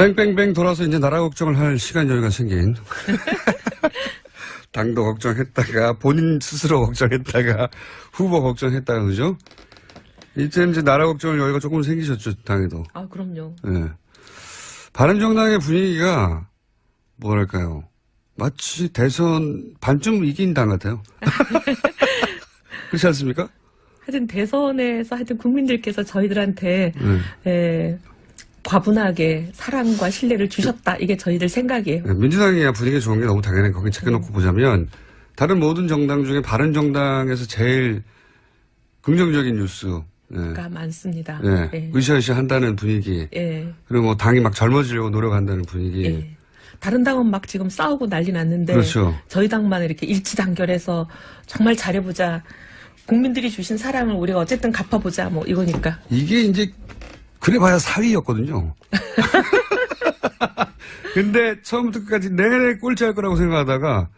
뺑뺑뺑돌아서 이제 나라 걱정을 할 시간 여유가 생긴. 당도 걱정했다가 본인 스스로 걱정했다가 후보 걱정했다가 그죠? 이제 나라 걱정을 여유가 조금 생기셨죠, 당에도. 아, 그럼요. 네. 바른정당의 분위기가 뭐랄까요? 마치 대선 반쯤 이긴 당 같아요. 그렇지 않습니까? 하여튼 대선에서 하여튼 국민들께서 저희들한테 과분하게 사랑과 신뢰를 주셨다. 이게 저희들 생각이에요. 네, 민주당이야 분위기 좋은 게 너무 당연한 거기 챙겨놓고 보자면 다른 모든 정당 중에 바른정당에서 제일 긍정적인 뉴스가 많습니다. 네, 예. 으쌰으쌰 한다는 분위기. 예. 그리고 뭐 당이 막 젊어지려고 노력한다는 분위기. 예. 다른 당은 막 지금 싸우고 난리 났는데 그렇죠. 저희 당만 이렇게 일치단결해서 정말 잘해보자. 국민들이 주신 사랑을 우리가 어쨌든 갚아보자. 뭐 이거니까. 이게 이제 그래봐야 사위였거든요. 근데 처음부터 끝까지 내내 꼴찌할 거라고 생각하다가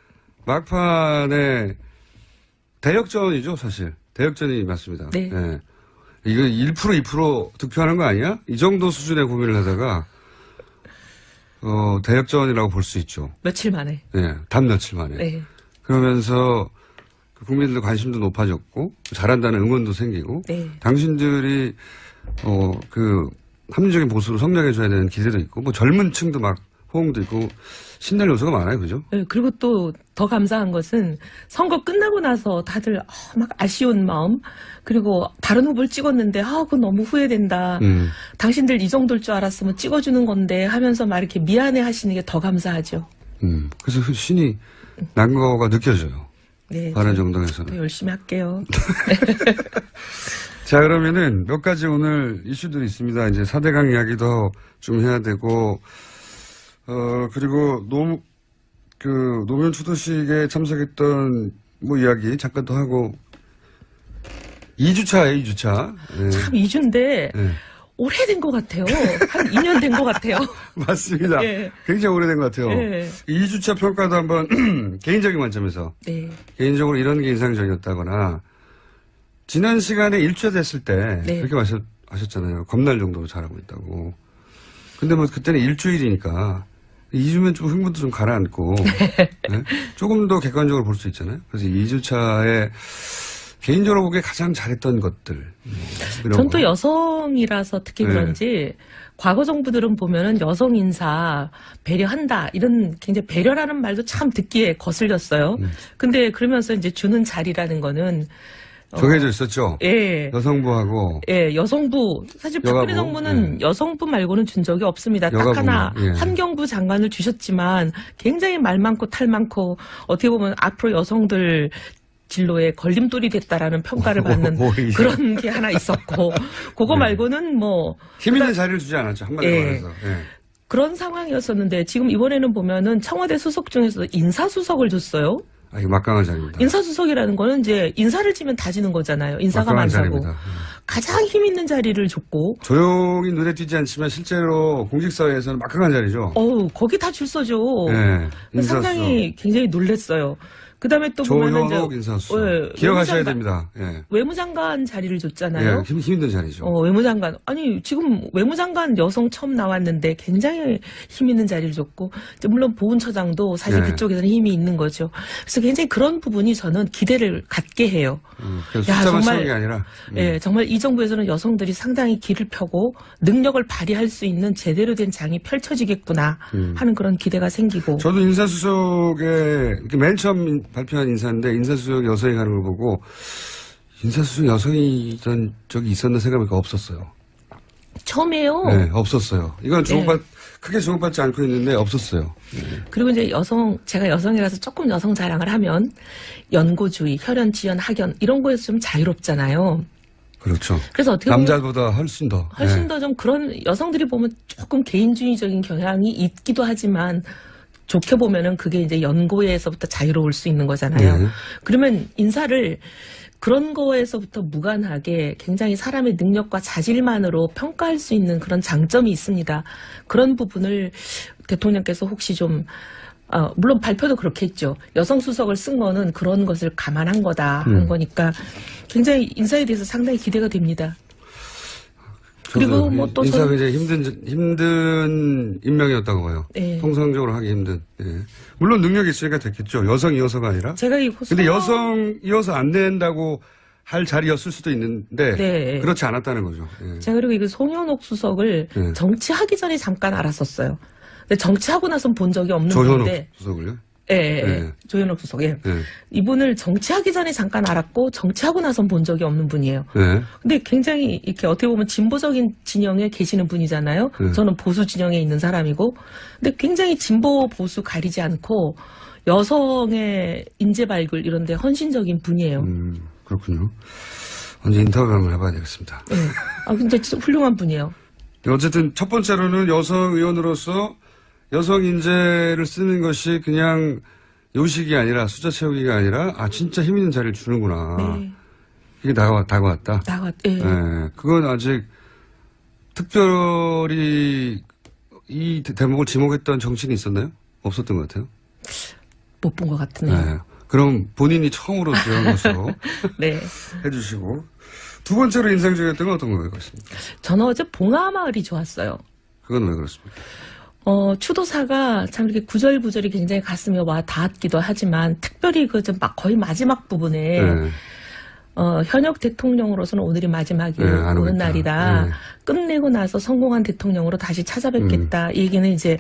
막판에 대역전이죠, 사실. 대역전이 맞습니다. 네. 예. 이거 1% 2% 득표하는 거 아니야? 이 정도 수준의 고민을 하다가 대역전이라고 볼 수 있죠. 며칠 만에. 예, 단 며칠 만에. 네. 그러면서 국민들 관심도 높아졌고 잘한다는 응원도 생기고 네. 당신들이 합리적인 보수로 성장해줘야 되는 기대도 있고 뭐 젊은 층도 막 호응도 있고 신날 요소가 많아요, 그죠? 네, 그리고 또 더 감사한 것은 선거 끝나고 나서 다들 막 아쉬운 마음 그리고 다른 후보를 찍었는데 그거 너무 후회된다. 당신들 이 정도일 줄 알았으면 찍어주는 건데 하면서 막 이렇게 미안해 하시는 게 더 감사하죠. 그래서 그 신이 난 거가 느껴져요. 네, 바른정당에서는. 더 열심히 할게요. 자, 그러면은 몇 가지 오늘 이슈들이 있습니다. 이제 4대강 이야기도 좀 해야 되고, 그리고 노무현 추도식에 참석했던 뭐 이야기 잠깐 더 하고, 2주차예요, 2주차. 네. 참 2주인데 네. 오래된 것 같아요. 한 2년 된 것 같아요. 맞습니다. 네. 굉장히 오래된 것 같아요. 네. 2주차 평가도 한번 개인적인 관점에서 네. 개인적으로 이런 게 인상적이었다거나 지난 시간에 1주차 됐을 때 네. 그렇게 하셨잖아요. 겁날 정도로 잘하고 있다고. 근데 뭐 그때는 일주일이니까 2주면 좀 흥분도 좀 가라앉고 네? 조금 더 객관적으로 볼 수 있잖아요. 그래서 2주차에 개인적으로 보기에 가장 잘했던 것들. 전 또 여성이라서 특히 네. 그런지 과거 정부들은 보면은 여성 인사 배려한다 이런 굉장히 배려라는 말도 참 듣기에 거슬렸어요. 근데 그러면서 이제 주는 자리라는 거는 정해져 있었죠. 예. 여성부하고 예, 여성부. 사실 박근혜 여가부, 정부는 여성부 말고는 준 적이 없습니다. 딱 하나 예. 환경부 장관을 주셨지만 굉장히 말 많고 탈 많고 어떻게 보면 앞으로 여성들 진로에 걸림돌이 됐다라는 평가를 받는 오히려. 그런 게 하나 있었고 그거 네. 말고는 뭐 힘 있는 자리를 주지 않았죠. 한마디로 예. 말해서. 예. 그런 상황이었었는데 지금 이번에는 보면은 청와대 수석 중에서 인사수석을 줬어요. 이거 막강한 자리입니다. 인사수석이라는 거는 이제 인사를 지면 다 지는 거잖아요. 인사가 막강한 많다고. 자리입니다. 가장 힘 있는 자리를 줬고 조용히 눈에 띄지 않지만 실제로 공직사회에서는 막강한 자리죠. 거기 다 줄 서죠. 네, 인사수석. 상당히 굉장히 놀랬어요. 그 다음에 또 보면은 조현옥 인사수석. 예, 기억하셔야 외무장관, 됩니다. 예. 외무장관 자리를 줬잖아요. 예, 힘 있는 자리죠. 외무장관. 아니, 지금 외무장관 여성 처음 나왔는데 굉장히 힘 있는 자리를 줬고, 이제 물론 보훈처장도 사실 네. 그쪽에서는 힘이 있는 거죠. 그래서 굉장히 그런 부분이 저는 기대를 갖게 해요. 그래서 숫자만 정말, 쓰는 게 아니라. 예, 정말 이 정부에서는 여성들이 상당히 길을 펴고 능력을 발휘할 수 있는 제대로 된 장이 펼쳐지겠구나 하는 그런 기대가 생기고. 저도 인사수석에 맨 처음 발표한 인사인데 인사수석 여성이 가는 걸 보고 인사수석 여성이던 적이 있었나 생각해보니까 없었어요. 처음이에요. 네, 없었어요. 이건 크게 주목받지 않고 있는데 없었어요. 그리고 이제 제가 여성이라서 조금 여성 자랑을 하면 연고주의, 혈연, 지연, 학연 이런 거에서 좀 자유롭잖아요. 그렇죠. 그래서 어떻게 보면 남자보다 훨씬 더. 훨씬 더 좀 그런 여성들이 보면 조금 개인주의적인 경향이 있기도 하지만 좋게 보면은 그게 이제 연고에서부터 자유로울 수 있는 거잖아요. 네. 그러면 인사를 그런 거에서부터 무관하게 굉장히 사람의 능력과 자질만으로 평가할 수 있는 그런 장점이 있습니다. 그런 부분을 대통령께서 혹시 좀 물론 발표도 그렇게 했죠. 여성 수석을 쓴 거는 그런 것을 감안한 거다 한 거니까 굉장히 인사에 대해서 상당히 기대가 됩니다. 그리고 뭐 또 인사가 굉장히 힘든 임명이었다고 봐요. 네. 통상적으로 하기 힘든. 예. 물론 능력이 있으니까 됐겠죠. 여성이어서가 아니라. 제가 근데 여성이어서 안 된다고 할 자리였을 수도 있는데 네. 그렇지 않았다는 거죠. 예. 제가 그리고 이거 송현옥 수석을 네. 정치하기 전에 잠깐 알았었어요. 근데 정치하고 나선 본 적이 없는 조현옥 분인데. 수석을요? 예, 네. 조현옥 수석. 예. 네. 이분을 정치하기 전에 잠깐 알았고 정치하고 나선 본 적이 없는 분이에요. 네. 근데 굉장히 이렇게 어떻게 보면 진보적인 진영에 계시는 분이잖아요. 네. 저는 보수 진영에 있는 사람이고. 근데 굉장히 진보 보수 가리지 않고 여성의 인재 발굴 이런 데 헌신적인 분이에요. 그렇군요. 언제 인터뷰 한번 해봐야 되겠습니다. 네. 아, 근데 진짜 훌륭한 분이에요. 어쨌든 첫 번째로는 여성 의원으로서 여성 인재를 쓰는 것이 그냥 요식이 아니라 숫자 채우기가 아니라 진짜 힘 있는 자리를 주는구나. 네. 이게 다가왔다. 예. 네. 그건 아직 특별히 이 대목을 지목했던 정치인이 있었나요? 없었던 것 같아요. 못 본 것 같으네요. 네. 그럼 본인이 처음으로 들어간 것으로 네. 해주시고 두 번째로 인상적이었던 건 어떤 거예요? 저는 어제 봉하마을이 좋았어요. 그건 왜 그렇습니까? 추도사가 참 이렇게 구절구절이 굉장히 가슴에 와 닿았기도 하지만 특별히 거의 마지막 부분에 네. 현역 대통령으로서는 오늘이 마지막이 오는 오겠다. 날이다. 네. 끝내고 나서 성공한 대통령으로 다시 찾아뵙겠다. 이 얘기는 이제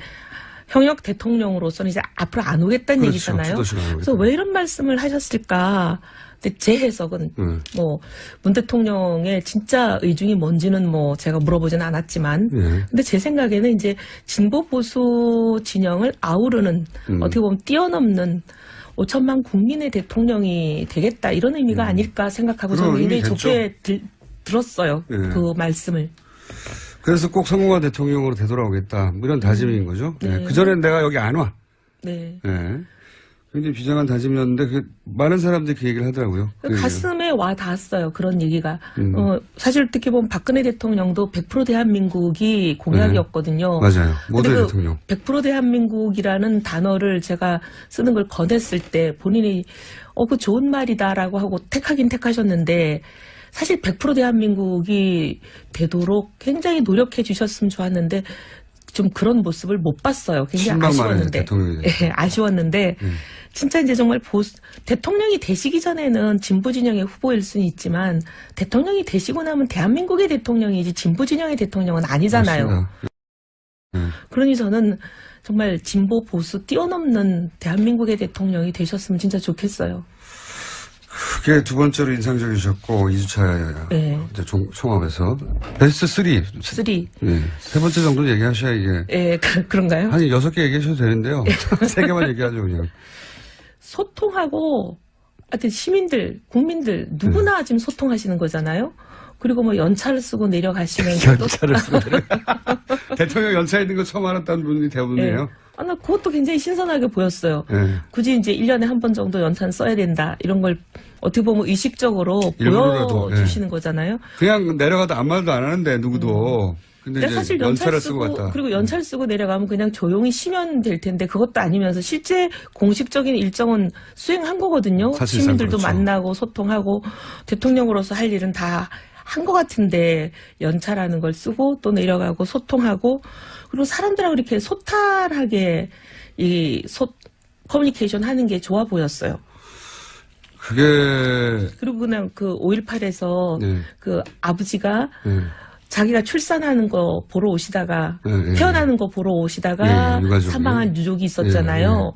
현역 대통령으로서는 이제 앞으로 안 오겠다는 그렇죠. 얘기잖아요. 추도식을 안 그래서 오겠다. 왜 이런 말씀을 하셨을까? 근데 제 해석은 문 대통령의 진짜 의중이 뭔지는 제가 물어보진 않았지만 근데 제 생각에는 이제 진보 보수 진영을 아우르는 어떻게 보면 뛰어넘는 5천만 국민의 대통령이 되겠다 이런 의미가 아닐까 생각하고 저는 굉장히 좋게 들었어요. 그 말씀을. 그래서 꼭 성공한 대통령으로 되돌아오겠다. 이런 다짐인 거죠. 네. 그전엔 내가 여기 안 와. 네. 네. 굉장히 비장한 다짐이었는데 많은 사람들이 그 얘기를 하더라고요. 가슴에 와 닿았어요. 그런 얘기가. 사실 어떻게 보면 박근혜 대통령도 100% 대한민국이 공약이었거든요. 맞아요. 모든 그 대통령. 100% 대한민국이라는 단어를 제가 쓰는 걸 권했을 때 본인이 그 좋은 말이다라고 하고 택하긴 택하셨는데 사실 100% 대한민국이 되도록 굉장히 노력해 주셨으면 좋았는데 좀 그런 모습을 못 봤어요. 굉장히 아쉬웠는데. 예, 아쉬웠는데 진짜 이제 정말 대통령이 되시기 전에는 진보 진영의 후보일 수는 있지만 대통령이 되시고 나면 대한민국의 대통령이지 진보 진영의 대통령은 아니잖아요. 그러니 저는 정말 진보 보수 뛰어넘는 대한민국의 대통령이 되셨으면 진짜 좋겠어요. 그게 두 번째로 인상적이셨고 2주차 이제 총합에서 베스트 3. 네. 세 번째 정도 얘기하셔야 이게. 예, 그런가요? 한 6개 얘기하셔도 되는데요. 3개만 얘기하죠 그냥. 소통하고 하여튼 시민들, 국민들 누구나 지금 소통하시는 거잖아요. 그리고 연차를 쓰고 내려가시면 연차를 쓰고 대통령 연차 있는 거 처음 알았다는 분이 대부분이에요. 나 그것도 굉장히 신선하게 보였어요. 굳이 이제 1년에 한 번 정도 연차는 써야 된다. 이런 걸 어떻게 보면 의식적으로 보여주시는 거잖아요. 그냥 내려가도 아무 말도 안 하는데 누구도. 근데 이제 사실 연차를 쓰고 갔다. 그리고 연차를 쓰고 내려가면 그냥 조용히 쉬면 될 텐데 그것도 아니면서 실제 공식적인 일정은 수행한 거거든요. 시민들도 그렇죠. 만나고 소통하고 대통령으로서 할 일은 다 한 것 같은데 연차라는 걸 쓰고 또 내려가고 소통하고 그리고 사람들하고 이렇게 소탈하게 커뮤니케이션 하는 게 좋아 보였어요. 그리고 그냥 그 5.18에서 그 아버지가 자기가 출산하는 거 보러 오시다가 태어나는 거 보러 오시다가 사망한 유족이 있었잖아요.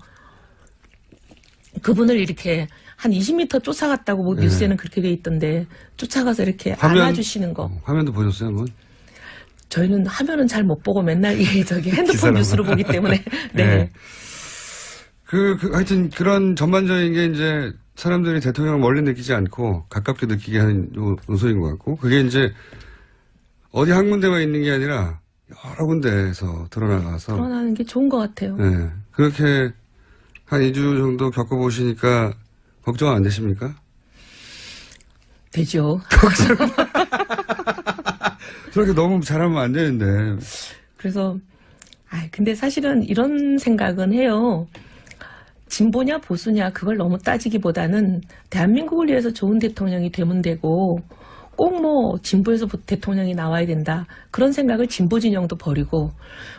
그분을 이렇게 한 20m 쫓아갔다고 뉴스에는 그렇게 돼 있던데 쫓아가서 이렇게 안아주시는 거. 화면도 보셨어요, 한번? 저희는 화면은 잘 못 보고 맨날 핸드폰 뉴스로 보기 때문에. 네. 하여튼 그런 전반적인 게 이제 사람들이 대통령을 멀리 느끼지 않고 가깝게 느끼게 하는 요소인 것 같고 그게 이제 어디 한 군데만 있는 게 아니라 여러 군데에서 드러나는 게 좋은 것 같아요. 네. 그렇게 한 2주 정도 겪어보시니까 걱정 안 되십니까? 되죠. 저렇게 너무 잘하면 안 되는데. 그래서, 근데 사실은 이런 생각은 해요. 진보냐 보수냐 그걸 너무 따지기보다는 대한민국을 위해서 좋은 대통령이 되면 되고 꼭 뭐 진보에서 대통령이 나와야 된다. 그런 생각을 진보 진영도 버리고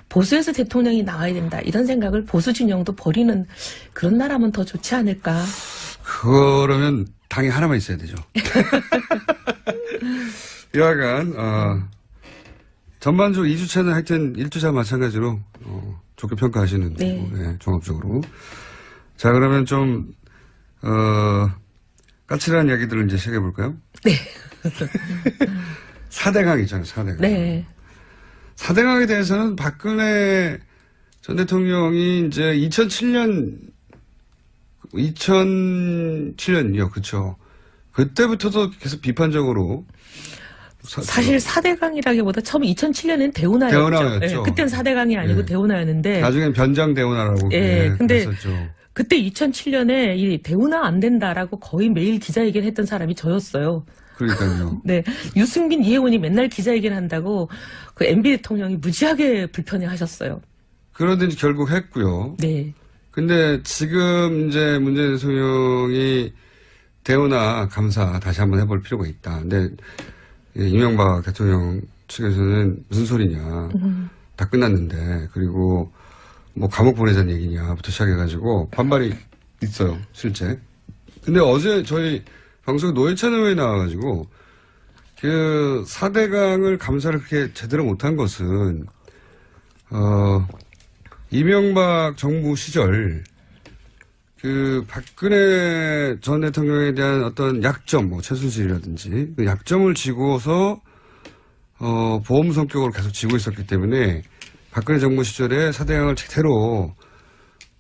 보수에서 대통령이 나와야 된다. 이런 생각을 보수 진영도 버리는 그런 나라면 더 좋지 않을까. 그러면 당이 하나만 있어야 되죠. 여하간 전반적으로 2주차는 하여튼 1주차 마찬가지로 좋게 평가하시는 네. 거고, 네, 종합적으로. 자, 그러면 좀 까칠한 이야기들을 이제 시작해볼까요? 네. 4대강 있잖아요, 4대강. 네. 4대강에 대해서는 박근혜 전 대통령이 이제 2007년이요, 그쵸. 그때부터도 계속 비판적으로. 사실 4대강이라기보다 처음 2007년엔 대운하였죠. 대운하였죠. 그때는 4대강이 아니고 네. 대운하였는데. 나중엔 변장 대운하라고. 예, 근데 그랬었죠. 그때 2007년에 이 대운하 안 된다라고 거의 매일 기자회견 했던 사람이 저였어요. 그러니까요. 네. 유승민, 이혜원이 맨날 기자회견 한다고 그 MB 대통령이 무지하게 불편해 하셨어요. 그러든지 결국 했고요. 네. 근데 지금 이제 문재인 대통령이 대운하 감사 다시 한번 해볼 필요가 있다. 근데 이명박 대통령 측에서는 무슨 소리냐. 다 끝났는데. 그리고 뭐 감옥 보내자는 얘기냐부터 시작해가지고 반발이 있어요. 실제. 근데 어제 저희 방송 노회찬 의원이 나와가지고 그 4대강을 감사를 그렇게 제대로 못한 것은 이명박 정부 시절 그 박근혜 전 대통령에 대한 어떤 약점, 뭐 최순실이라든지 그 약점을 지고서 보험 성격으로 계속 지고 있었기 때문에 박근혜 정부 시절에 4대강을 제대로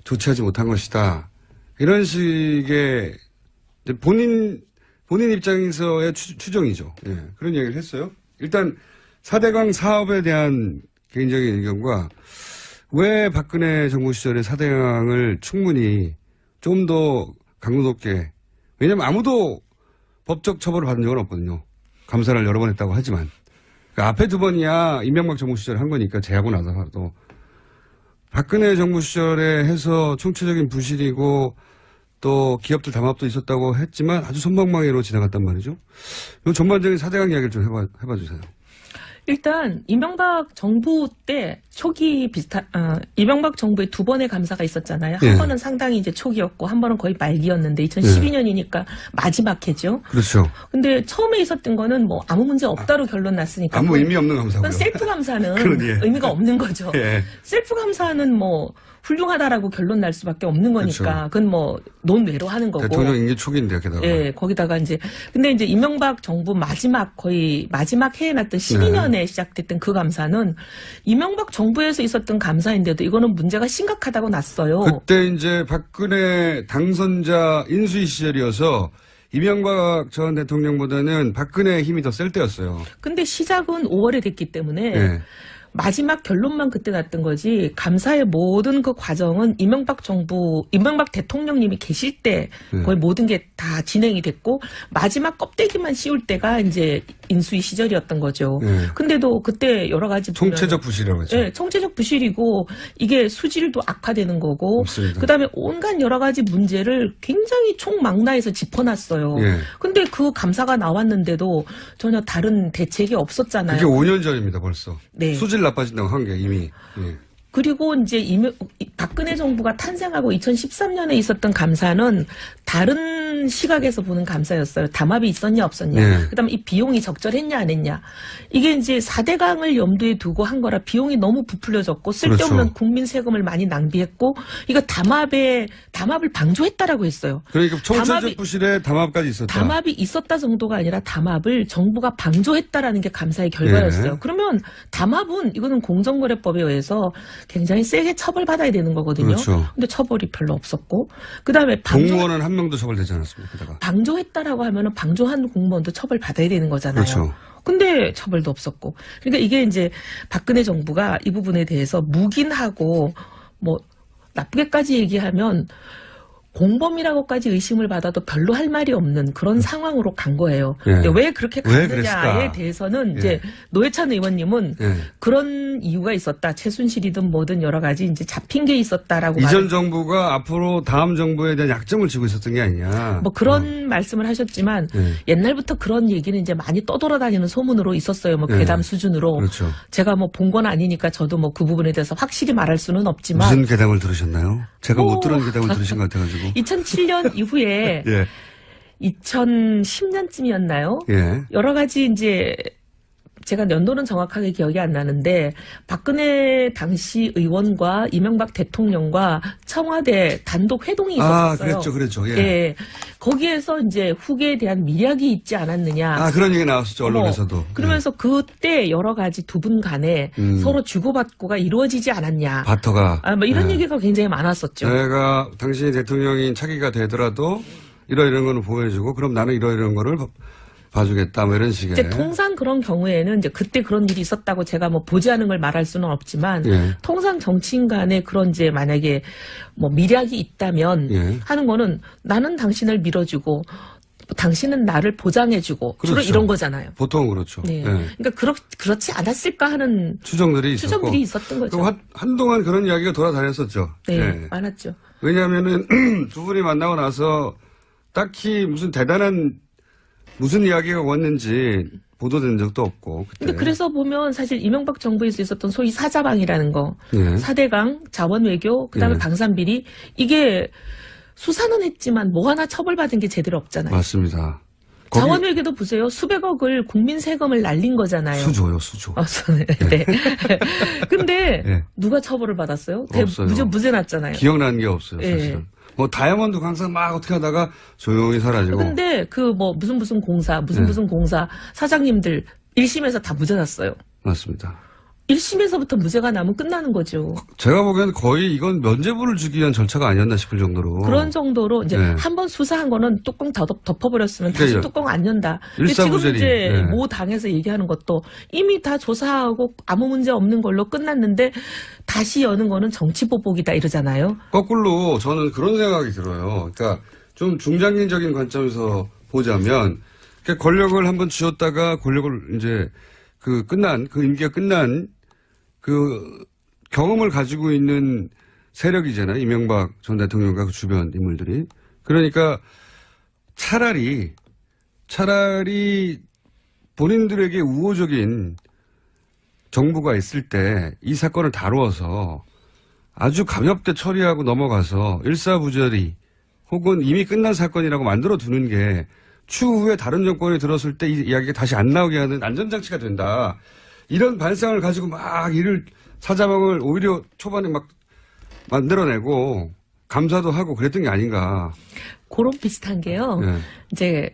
조치하지 못한 것이다. 이런 식의 본인 입장에서의 추정이죠. 예, 그런 얘기를 했어요. 일단 4대강 사업에 대한 개인적인 의견과 왜 박근혜 정부 시절에 4대강을 충분히 좀 더 강도 높게, 왜냐면 아무도 법적 처벌을 받은 적은 없거든요. 감사를 여러 번 했다고 하지만. 그러니까 앞에 두 번이야 이명박 정부 시절에 한 거니까 제하고 나서도. 박근혜 정부 시절에 해서 총체적인 부실이고 또 기업들 담합도 있었다고 했지만 아주 손방망이로 지나갔단 말이죠. 이 전반적인 4대강 이야기를 좀 해봐 주세요. 일단 이명박 정부 때 초기 이명박 정부의 두 번의 감사가 있었잖아요. 한 예. 번은 상당히 이제 초기였고 한 번은 거의 말기였는데 2012년이니까 마지막 해죠. 그렇죠. 근데 처음에 있었던 거는 뭐 아무 문제 없다로 결론 났으니까. 아무 의미 없는 감사고요. 그건 셀프 감사는 그러니. 의미가 없는 거죠. 예. 셀프 감사는 뭐 훌륭하다라고 결론 날 수밖에 없는 거니까 그렇죠. 그건 뭐 논외로 하는 거고. 대통령 임기 초기인데요, 게다가. 예, 거기다가 이제 근데 이제 이명박 정부 거의 마지막 해에 났던 12년에 시작됐던 그 감사는 이명박 정부에서 있었던 감사인데도 이거는 문제가 심각하다고 났어요. 그때 이제 박근혜 당선자 인수위 시절이어서 이명박 전 대통령보다는 박근혜의 힘이 더 셀 때였어요. 근데 시작은 5월에 됐기 때문에 예. 마지막 결론만 그때 났던 거지 감사의 모든 그 과정은 이명박 대통령님이 계실 때 거의 모든 게 다 진행이 됐고 마지막 껍데기만 씌울 때가 이제 인수위 시절이었던 거죠. 근데도 그때 여러 가지 총체적 부실이라고 했죠. 네, 총체적 부실이고 이게 수질도 악화되는 거고 맞습니다. 그다음에 온갖 여러 가지 문제를 굉장히 총망라해서 짚어놨어요. 예. 근데 그 감사가 나왔는데도 전혀 다른 대책이 없었잖아요. 그게 5년 전입니다, 벌써. 네. 수질 나빠진다고 한 게 이미. 예. 그리고 이제 박근혜 정부가 탄생하고 2013년에 있었던 감사는 다른 시각에서 보는 감사였어요. 담합이 있었냐 없었냐. 네. 그다음에 이 비용이 적절했냐 안 했냐. 이게 이제 4대강을 염두에 두고 한 거라 비용이 너무 부풀려졌고 쓸데없는 그렇죠. 국민 세금을 많이 낭비했고 이거 담합을 방조했다라고 했어요. 그러니까 총체적 담합이- 부실에 담합까지 있었다. 담합이 있었다 정도가 아니라 담합을 정부가 방조했다라는 게 감사의 결과였어요. 네. 그러면 담합은 이거는 공정거래법에 의해서 굉장히 세게 처벌받아야 되는 거거든요. 그렇죠. 근데 처벌이 별로 없었고 그다음에 공무원은 한 명도 처벌되지 않았습니까? 게다가. 방조했다라고 하면은 방조한 공무원도 처벌받아야 되는 거잖아요. 그렇죠. 근데 처벌도 없었고. 그러니까 이게 이제 박근혜 정부가 이 부분에 대해서 묵인하고 뭐 나쁘게까지 얘기하면 공범이라고까지 의심을 받아도 별로 할 말이 없는 그런 상황으로 간 거예요. 예. 왜 그렇게 왜 갔느냐에 그랬을까? 대해서는 예. 이제 노회찬 의원님은 예. 그런 이유가 있었다. 최순실이든 뭐든 여러 가지 이제 잡힌 게 있었다라고 이전 정부가 앞으로 다음 정부에 대한 약점을 쥐고 있었던 게 아니냐. 뭐 그런 말씀을 하셨지만 예. 옛날부터 그런 얘기는 이제 많이 떠돌아다니는 소문으로 있었어요. 뭐 예. 괴담 수준으로. 그렇죠. 제가 뭐 본 건 아니니까 저도 뭐 그 부분에 대해서 확실히 말할 수는 없지만 무슨 괴담을 들으셨나요? 제가 못 오. 들은 괴담을 들으신 것 같아가지고. 2007년 이후에 예. 2010년쯤이었나요? 예. 여러 가지 이제 제가 연도는 정확하게 기억이 안 나는데 박근혜 당시 의원과 이명박 대통령과 청와대 단독 회동이 있었어요. 그랬죠. 예. 예. 거기에서 이제 후계에 대한 미략이 있지 않았느냐. 아, 그런 얘기 나왔었죠, 언론에서도. 그러면서 그때 여러 가지 두 분 간에 서로 주고받고가 이루어지지 않았냐. 바터가. 아, 뭐 이런 예. 얘기가 굉장히 많았었죠. 내가 당신이 대통령인 차기가 되더라도 이런 거는 보여주고 그럼 나는 이런 거를 봐주겠다 뭐 이런 식의. 이제 통상 그런 경우에는 이제 그때 그런 일이 있었다고 제가 뭐 보지 않은 걸 말할 수는 없지만 예. 통상 정치인 간에 그런 이제 만약에 뭐 미략이 있다면 예. 하는 거는 나는 당신을 밀어주고 당신은 나를 보장해주고 주로 그렇죠. 이런 거잖아요. 보통은 그렇죠. 네. 예. 그러니까 그렇지 않았을까 하는 추정들이 있었고. 추정들이 있었던 거죠. 그리고 한동안 그런 이야기가 돌아다녔었죠. 네, 예. 많았죠. 왜냐하면은 두 분이 만나고 나서 딱히 무슨 대단한 무슨 이야기가 왔는지 보도된 적도 없고. 그때. 근데 그래서 보면 사실 이명박 정부에서 있었던 소위 사자방이라는 거, 예. 사대강, 자원외교, 그다음에 예. 방산비리 이게 수사는 했지만 뭐 하나 처벌받은 게 제대로 없잖아요. 맞습니다. 거기 자원외교도 보세요. 수백억을 국민 세금을 날린 거잖아요. 수조요, 수조. 네. 근데 예. 누가 처벌을 받았어요? 없어요. 무죄 났잖아요. 기억나는 게 없어요, 예. 사실은. 뭐 다이아몬드 강사 막 어떻게 하다가 조용히 사라지고. 근데 그 뭐 무슨 공사, 무슨 공사 사장님들 1심에서 다 무죄 났어요. 맞습니다. 1심에서부터 무죄가 나면 끝나는 거죠. 제가 보기에는 거의 이건 면죄부를 주기 위한 절차가 아니었나 싶을 정도로. 그런 정도로 이제 네. 한번 수사한 거는 뚜껑 덮어버렸으면 다시 그러니까 뚜껑 안 연다. 근데 지금 일사부재리. 이제 네. 모 당에서 얘기하는 것도 이미 다 조사하고 아무 문제 없는 걸로 끝났는데 다시 여는 거는 정치보복이다 이러잖아요. 거꾸로 저는 그런 생각이 들어요. 그러니까 좀 중장기적인 관점에서 보자면 그러니까 권력을 한번 쥐었다가 권력을 이제 그 임기가 끝난 그 경험을 가지고 있는 세력이잖아요. 이명박 전 대통령과 그 주변 인물들이. 그러니까 차라리 본인들에게 우호적인 정부가 있을 때 이 사건을 다루어서 아주 가볍게 처리하고 넘어가서 일사부조리 혹은 이미 끝난 사건이라고 만들어 두는 게 추후에 다른 정권이 들었을 때 이 이야기가 다시 안 나오게 하는 안전장치가 된다. 이런 발상을 가지고 막 사자방을 오히려 초반에 막 만들어내고 감사도 하고 그랬던 게 아닌가. 그런 비슷한 게요. 예. 이제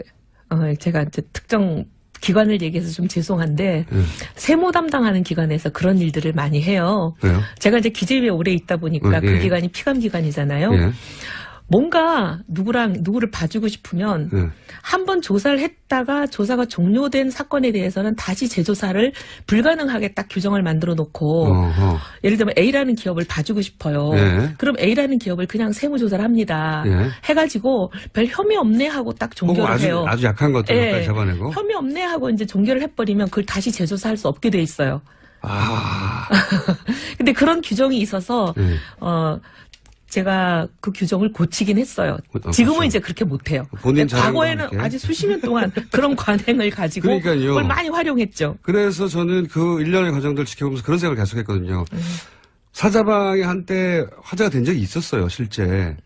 제가 이제 특정 기관을 얘기해서 좀 죄송한데 세무 담당하는 기관에서 그런 일들을 많이 해요. 왜요? 제가 이제 기재위에 오래 있다 보니까 예. 그 기관이 피감 기관이잖아요. 예. 뭔가 누구를 봐주고 싶으면 예. 한번 조사를 했다가 조사가 종료된 사건에 대해서는 다시 재조사를 불가능하게 딱 규정을 만들어 놓고 어허. 예를 들면 A라는 기업을 봐주고 싶어요. 예. 그럼 A라는 기업을 그냥 세무조사를 합니다. 예. 해가지고 별 혐의 없네 하고 딱 혹은 종결을 해요. 아주 약한 것들까지 예. 잡아내고. 혐의 없네 하고 이제 종결을 해버리면 그걸 다시 재조사할 수 없게 돼 있어요. 아. 근데 그런 규정이 있어서 예. 제가 그 규정을 고치긴 했어요. 그렇죠. 지금은 이제 그렇게 못해요. 본인 근데 잘한 과거에는 거 이렇게. 아주 수십 년 동안 그런 관행을 가지고 그러니까요. 그걸 많이 활용했죠. 그래서 저는 그 일련의 과정들을 지켜보면서 그런 생각을 계속 했거든요. 사자방이 한때 화제가 된 적이 있었어요, 실제.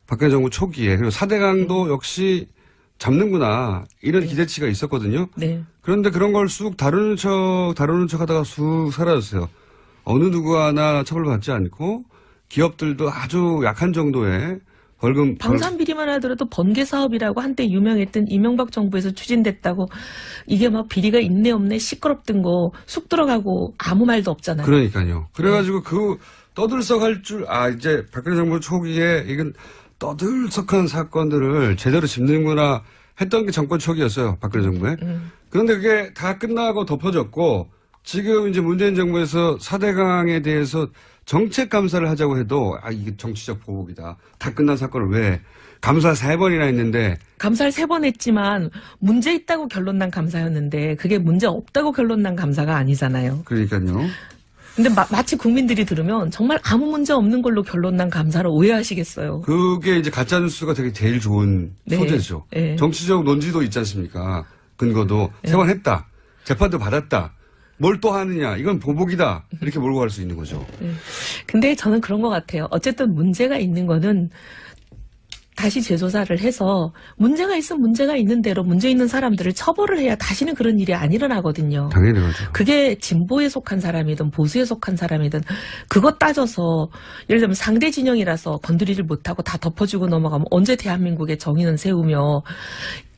박근혜 정부 초기에. 그리고 사대강도 역시 잡는구나. 이런 기대치가 있었거든요. 네. 그런데 그런 걸 쑥 다루는 척 하다가 쑥 사라졌어요. 어느 누구 하나 처벌받지 않고 기업들도 아주 약한 정도의 벌금. 방산비리만 하더라도 번개 사업이라고 한때 유명했던 이명박 정부에서 추진됐다고 이게 막 비리가 있네 없네 시끄럽던 거 쑥 들어가고 아무 말도 없잖아요. 그러니까요. 그래가지고 그 떠들썩할 줄, 이제 박근혜 정부 초기에 이건 떠들썩한 사건들을 제대로 짚는구나 했던 게 정권 초기였어요. 박근혜 정부에. 그런데 그게 다 끝나고 덮어졌고 지금 이제 문재인 정부에서 4대강에 대해서 정책 감사를 하자고 해도 이게 정치적 보복이다. 다 끝난 사건을 왜 감사 3번이나 했는데 감사를 3번 했지만 문제 있다고 결론 난 감사였는데 그게 문제 없다고 결론 난 감사가 아니잖아요. 그러니까요. 근데 마치 국민들이 들으면 정말 아무 문제 없는 걸로 결론 난 감사를 오해하시겠어요. 그게 이제 가짜뉴스가 되게 제일 좋은 네. 소재죠. 네. 정치적 논지도 있지 않습니까? 근거도 3번 했다. 재판도 받았다. 뭘 또 하느냐. 이건 보복이다. 이렇게 몰고 갈 수 있는 거죠. 근데 저는 그런 것 같아요. 어쨌든 문제가 있는 거는 다시 재조사를 해서 문제가 있으면 문제가 있는 대로 문제 있는 사람들을 처벌을 해야 다시는 그런 일이 안 일어나거든요. 당연히 그렇죠. 그게 진보에 속한 사람이든 보수에 속한 사람이든 그것 따져서 예를 들면 상대 진영이라서 건드리질 못하고 다 덮어주고 넘어가면 언제 대한민국의 정의는 세우며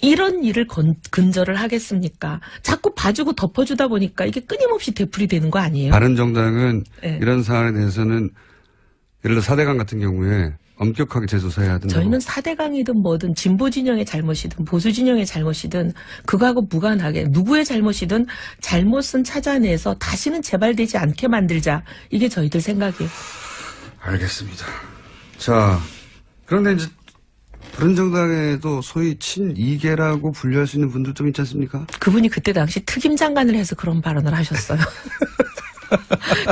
이런 일을 근절을 하겠습니까? 자꾸 봐주고 덮어주다 보니까 이게 끊임없이 되풀이 되는 거 아니에요? 바른정당은 네. 이런 사안에 대해서는 예를 들어 4대강 같은 경우에 엄격하게 재조사해야 된다고. 저희는 4대강이든 뭐든 진보 진영의 잘못이든 보수 진영의 잘못이든 그거하고 무관하게 누구의 잘못이든 잘못은 찾아내서 다시는 재발되지 않게 만들자. 이게 저희들 생각이에요. 알겠습니다. 자, 그런데 이제 바른정당에도 소위 친이계라고 분류할 수 있는 분들 좀 있지 않습니까? 그분이 그때 당시 특임 장관을 해서 그런 발언을 하셨어요.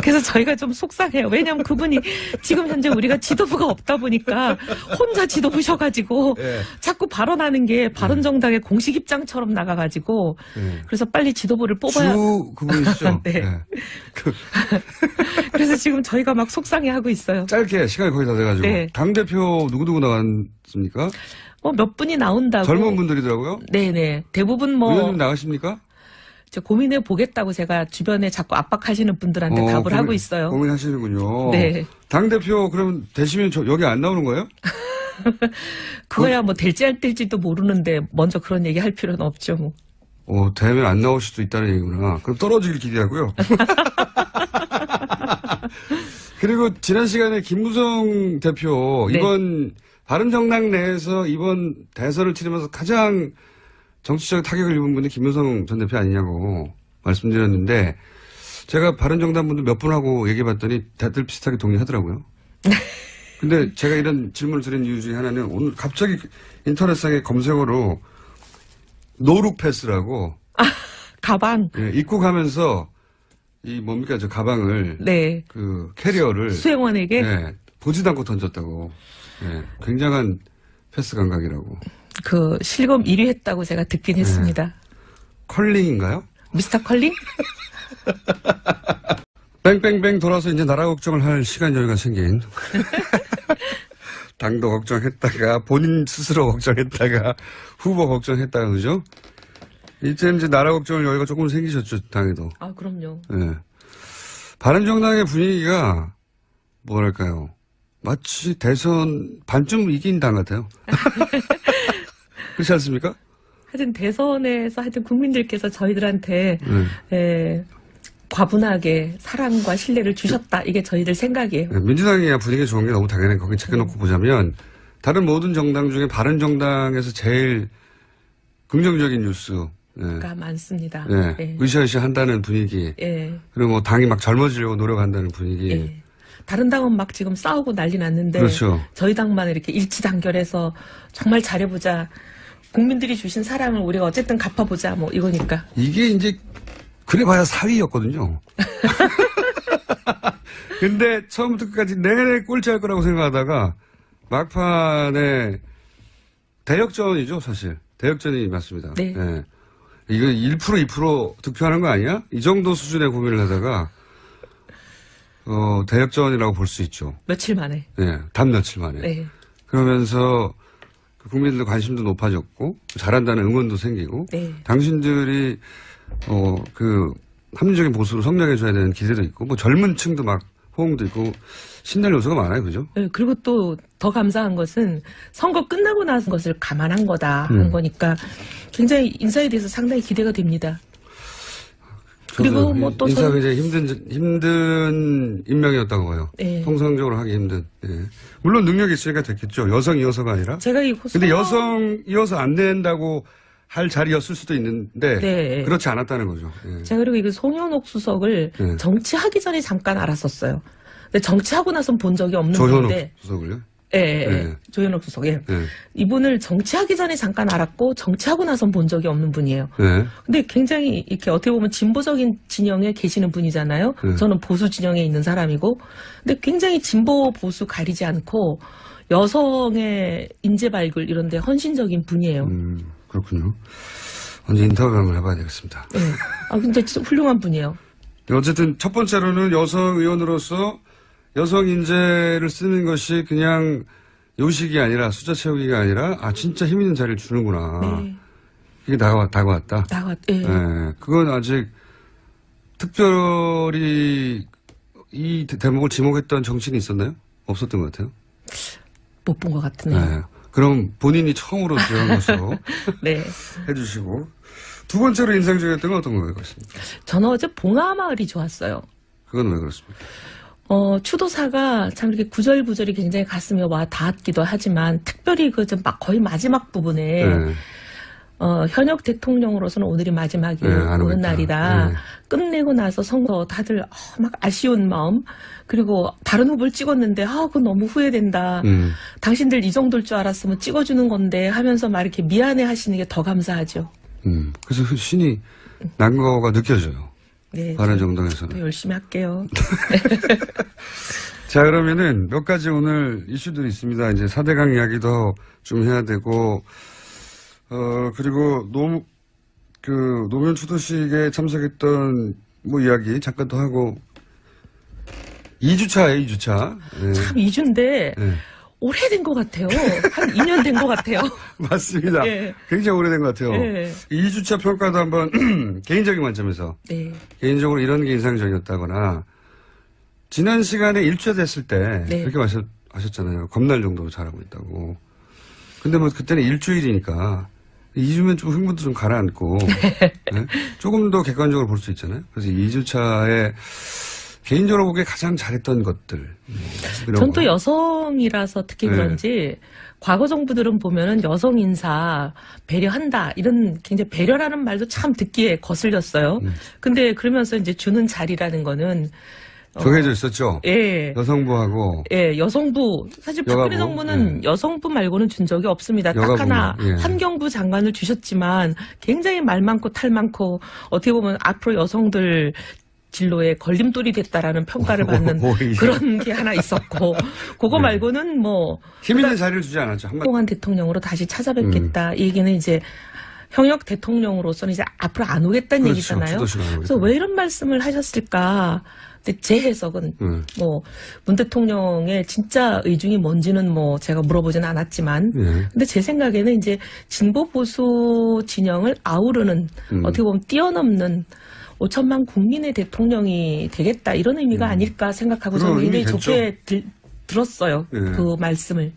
그래서 저희가 좀 속상해요. 왜냐하면 그분이 지금 현재 우리가 지도부가 없다 보니까 혼자 지도부셔가지고 네. 자꾸 발언하는 게 바른정당의 공식 입장처럼 나가가지고 네. 그래서 빨리 지도부를 뽑아야. 주 그분이시죠? 네. 네. 그래서 지금 저희가 막 속상해하고 있어요. 짧게 시간이 거의 다 돼가지고. 네. 당대표 누구누구 나왔습니까? 몇 분이 나온다고. 젊은 분들이더라고요. 네네. 대부분 뭐. 의원님 나가십니까? 저 고민해 보겠다고 제가 주변에 자꾸 압박하시는 분들한테 답을 하고 있어요. 고민하시는군요. 네. 당대표 그럼 되시면 여기 안 나오는 거예요? 그거야 뭐 될지 안 될지도 모르는데 먼저 그런 얘기 할 필요는 없죠 뭐. 되면 안 나올 수도 있다는 얘기구나. 그럼 떨어지길 기대하고요. 그리고 지난 시간에 김무성 대표 네. 이번 바른정당 내에서 이번 대선을 치르면서 가장 정치적 타격을 입은 분이 김무성 전 대표 아니냐고 말씀드렸는데 제가 바른정당 분들 몇 분하고 얘기해봤더니 다들 비슷하게 동의하더라고요. 근데 제가 이런 질문을 드린 이유 중에 하나는 오늘 갑자기 인터넷상에 검색어로 노룩 패스라고 가방. 예, 입국하면서 뭡니까 저 가방을 네. 그 캐리어를 수행원에게. 예, 보지도 않고 던졌다고. 예, 굉장한 패스 감각이라고. 그 실검 1위 했다고 제가 듣긴 했습니다. 컬링인가요? 미스터 컬링? 뺑뺑뺑 돌아서 이제 나라 걱정을 할 시간 여유가 생긴. 당도 걱정했다가 본인 스스로 걱정했다가 후보 걱정했다가 그죠? 이제 나라 걱정을 여유가 조금 생기셨죠 당에도. 아 그럼요. 예. 바른정당의 분위기가 뭐랄까요? 마치 대선 반쯤 이긴 당 같아요. 그렇지 않습니까? 하여튼 대선에서 하여튼 국민들께서 저희들한테 과분하게 사랑과 신뢰를 주셨다. 이게 저희들 생각이에요. 네, 민주당이야 분위기가 좋은 게 너무 당연해. 거기 제껴놓고 보자면 다른 모든 정당 중에 바른정당에서 제일 긍정적인 뉴스. 가 많습니다. 네. 예. 으쌰으쌰 한다는 분위기. 예. 그리고 뭐 당이 막 젊어지려고 노력한다는 분위기. 예. 다른 당은 막 지금 싸우고 난리 났는데 그렇죠. 저희 당만 이렇게 일치단결해서 정말 잘해보자. 국민들이 주신 사랑을 우리가 어쨌든 갚아보자. 뭐 이거니까. 이게 이제 그래봐야 사위였거든요. 근데 처음부터 끝까지 내내 꼴찌할 거라고 생각하다가 막판에 대역전이죠 사실. 대역전이 맞습니다. 네. 예. 이거 1% 2% 득표하는 거 아니야? 이 정도 수준의 고민을 하다가 대역전이라고 볼 수 있죠. 며칠 만에. 예, 단 며칠 만에. 네. 그러면서 국민들 관심도 높아졌고 잘한다는 응원도 생기고 네. 당신들이 합리적인 보수로 성장해줘야 되는 기대도 있고 뭐 젊은 층도 막 호응도 있고 신날 요소가 많아요, 그죠? 네, 그리고 또 더 감사한 것은 선거 끝나고 나서 것을 감안한 거다 한 거니까 굉장히 인사에 대해서 상당히 기대가 됩니다. 그리고 뭐 또 인사가 이제 힘든 임명이었다고 봐요. 네. 통상적으로 하기 힘든. 예. 물론 능력이 있으니까 됐겠죠. 여성이어서가 아니라. 제가 이 근데 여성이어서 안 된다고 할 자리였을 수도 있는데 네. 그렇지 않았다는 거죠. 예. 제가 그리고 이거 송현옥 수석을 네. 정치하기 전에 잠깐 알았었어요. 근데 정치하고 나선 본 적이 없는 조현옥 분인데. 수석을요? 예. 조현옥 수석. 예. 네. 이분을 정치하기 전에 잠깐 알았고 정치하고 나선 본 적이 없는 분이에요. 네. 근데 굉장히 이렇게 어떻게 보면 진보적인 진영에 계시는 분이잖아요. 네. 저는 보수 진영에 있는 사람이고. 근데 굉장히 진보 보수 가리지 않고 여성의 인재 발굴 이런 데 헌신적인 분이에요. 그렇군요. 언제 인터뷰 한번 해봐야 되겠습니다. 네. 근데 진짜 훌륭한 분이에요. 어쨌든 첫 번째로는 여성 의원으로서 여성 인재를 쓰는 것이 그냥 요식이 아니라 숫자 채우기가 아니라 진짜 힘 있는 자리를 주는구나. 네. 이게 다가왔다. 예. 네. 그건 아직 특별히 이 대목을 지목했던 정치인이 있었나요? 없었던 것 같아요. 못 본 것 같으네요. 네. 그럼 본인이 처음으로 지원 것으로 네. 해주시고 두 번째로 인상적이었던 건 어떤 거예요? 저는 어제 봉하마을이 좋았어요. 그건 왜 그렇습니까? 추도사가 참 이렇게 구절구절이 굉장히 가슴에 와 닿았기도 하지만 특별히 거의 마지막 부분에 네. 현역 대통령으로서는 오늘이 마지막이 오는 날이다. 네. 끝내고 나서 선거 다들 막 아쉬운 마음 그리고 다른 후보를 찍었는데 그건 너무 후회된다. 당신들 이 정도일 줄 알았으면 찍어주는 건데 하면서 막 이렇게 미안해 하시는 게 더 감사하죠. 그래서 신이 난 거가 느껴져요. 네, 바른정당에서는. 더 열심히 할게요. 자, 그러면은 몇 가지 오늘 이슈들이 있습니다. 이제 4대강 이야기도 좀 해야 되고, 그리고 노무현 추도식에 참석했던 이야기 잠깐 더 하고, 2주차예요, 2주차. 네. 참 2주인데, 네. 오래된 것 같아요. 한 2년 된 것 같아요. 맞습니다. 네. 굉장히 오래된 것 같아요. 네. 2주차 평가도 한번 개인적인 관점에서. 네. 개인적으로 이런 게 인상적이었다거나, 지난 시간에 1주차 됐을 때, 네. 그렇게 하셨잖아요. 겁날 정도로 잘하고 있다고. 근데 그때는 일주일이니까, 2주면 좀 흥분도 좀 가라앉고, 네? 조금 더 객관적으로 볼 수 있잖아요. 그래서 2주차에 개인적으로 보기에 가장 잘했던 것들. 전 또 여성이라서 특히 네. 그런지 과거 정부들은 보면은 여성 인사 배려한다 이런 굉장히 배려라는 말도 참 듣기에 거슬렸어요. 근데 그러면서 이제 주는 자리라는 거는 정해져 있었죠. 예. 여성부하고. 예, 여성부. 사실 박근혜 여가부? 정부는 예. 여성부 말고는 준 적이 없습니다. 딱 여가부는, 하나 예. 환경부 장관을 주셨지만 굉장히 말 많고 탈 많고 어떻게 보면 앞으로 여성들 진로에 걸림돌이 됐다라는 평가를 받는 오히려. 그런 게 하나 있었고 그거 네. 말고는 힘 있는 자리를 주지 않았죠. 한마디. 동안 대통령으로 다시 찾아뵙겠다. 이 얘기는 이제 현역 대통령으로서는 이제 앞으로 안 오겠다는 그렇죠. 얘기잖아요. 추도식을 안 그래서 오겠다. 왜 이런 말씀을 하셨을까? 근데 제 해석은 문 대통령의 진짜 의중이 뭔지는 제가 물어보지는 않았지만 예. 근데 제 생각에는 이제 진보 보수 진영을 아우르는 어떻게 보면 뛰어넘는 5천만 국민의 대통령이 되겠다 이런 의미가 아닐까 생각하고 그런 저는 굉장히 의미겠죠. 좋게 들었어요. 예. 그 말씀을.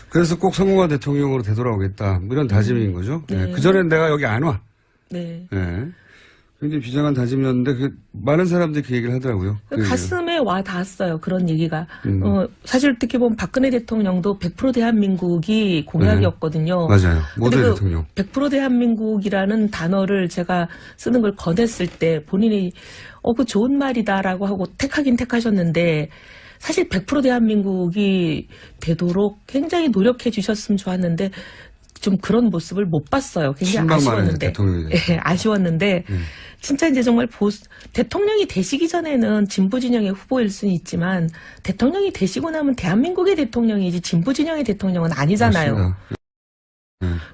그래서 꼭 성공한 대통령으로 되돌아오겠다. 이런 다짐인 거죠. 네. 그전엔 내가 여기 안 와. 네. 네. 굉장히 비장한 다짐이었는데 많은 사람들이 그 얘기를 하더라고요. 그 가슴에 와 닿았어요. 그런 얘기가. 사실 어떻게 보면 박근혜 대통령도 100% 대한민국이 공약이었거든요. 맞아요. 모든 근데 대통령. 100% 대한민국이라는 단어를 제가 쓰는 걸 권했을 때 본인이 그 좋은 말이다라고 하고 택하긴 택하셨는데 사실 100% 대한민국이 되도록 굉장히 노력해 주셨으면 좋았는데 좀 그런 모습을 못 봤어요. 굉장히 아쉬웠는데. 예, 아쉬웠는데 진짜 이제 정말 대통령이 되시기 전에는 진보 진영의 후보일 수는 있지만 대통령이 되시고 나면 대한민국의 대통령이지 진보 진영의 대통령은 아니잖아요.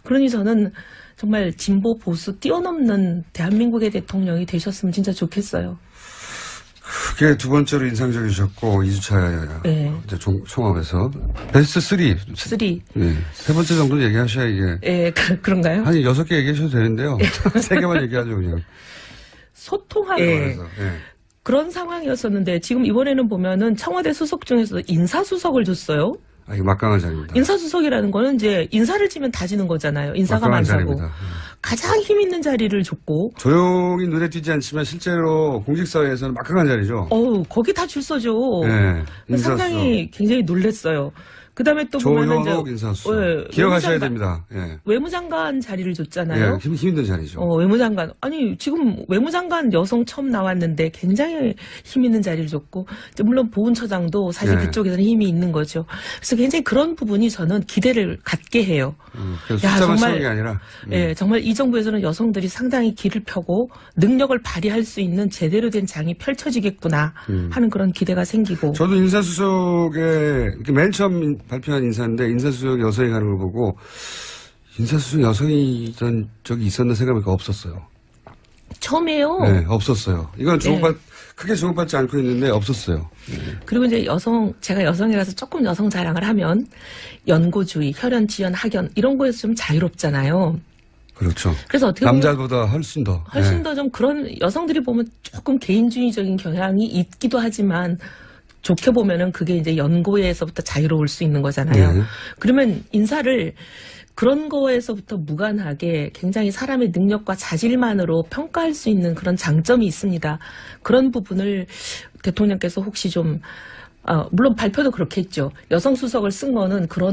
그러니 저는 정말 진보 보수 뛰어넘는 대한민국의 대통령이 되셨으면 진짜 좋겠어요. 그게 두 번째로 인상적이셨고 2주차 네. 이제 총합에서 베스트 3. 네. 세 번째 정도 얘기하셔야 이게. 예, 그런가요? 한 6개 얘기하셔도 되는데요. 3개만 얘기하죠 그냥. 소통하고 네. 그런 상황이었었는데 지금 이번에는 보면은 청와대 수석 중에서도 인사수석을 줬어요. 이게 막강한 자리입니다. 인사수석이라는 거는 이제 인사를 지면 다 지는 거잖아요. 인사가 막강한 많다고. 자리입니다. 가장 힘 있는 자리를 줬고. 조용히 눈에 띄지 않지만 실제로 공직사회에서는 막강한 자리죠. 거기 다 줄 서죠. 네. 상당히 굉장히 놀랬어요. 그다음에 또 보면은 조현옥 인사수석. 예, 기억하셔야 외무장관, 됩니다. 예. 외무장관 자리를 줬잖아요. 예, 힘든 자리죠. 외무장관. 아니, 지금 외무장관 여성 처음 나왔는데 굉장히 힘 있는 자리를 줬고, 이제 물론 보훈처장도 사실 예. 그쪽에서는 힘이 있는 거죠. 그래서 굉장히 그런 부분이 저는 기대를 갖게 해요. 그래서 야, 숫자만 정말, 채우는 게 아니라. 예, 정말 이 정부에서는 여성들이 상당히 길을 펴고 능력을 발휘할 수 있는 제대로 된 장이 펼쳐지겠구나 하는 그런 기대가 생기고. 저도 인사수석에 이렇게 맨 처음 발표한 인사인데 인사수석 여성이 가는 걸 보고 인사수석 여성이 이런 적이 있었나 생각해보니까 없었어요. 처음이에요. 네, 없었어요. 이건 크게 주목받지 않고 있는데 없었어요. 그리고 이제 제가 여성이라서 조금 여성 자랑을 하면 연고주의, 혈연, 지연, 학연 이런 거에서 좀 자유롭잖아요. 그렇죠. 그래서 어떻게 보면 남자보다 훨씬 더. 훨씬 더 좀 그런 여성들이 보면 조금 개인주의적인 경향이 있기도 하지만 좋게 보면은 그게 이제 연고에서부터 자유로울 수 있는 거잖아요. 네. 그러면 인사를 그런 거에서부터 무관하게 굉장히 사람의 능력과 자질만으로 평가할 수 있는 그런 장점이 있습니다. 그런 부분을 대통령께서 혹시 좀 물론 발표도 그렇게 했죠. 여성 수석을 쓴 거는 그런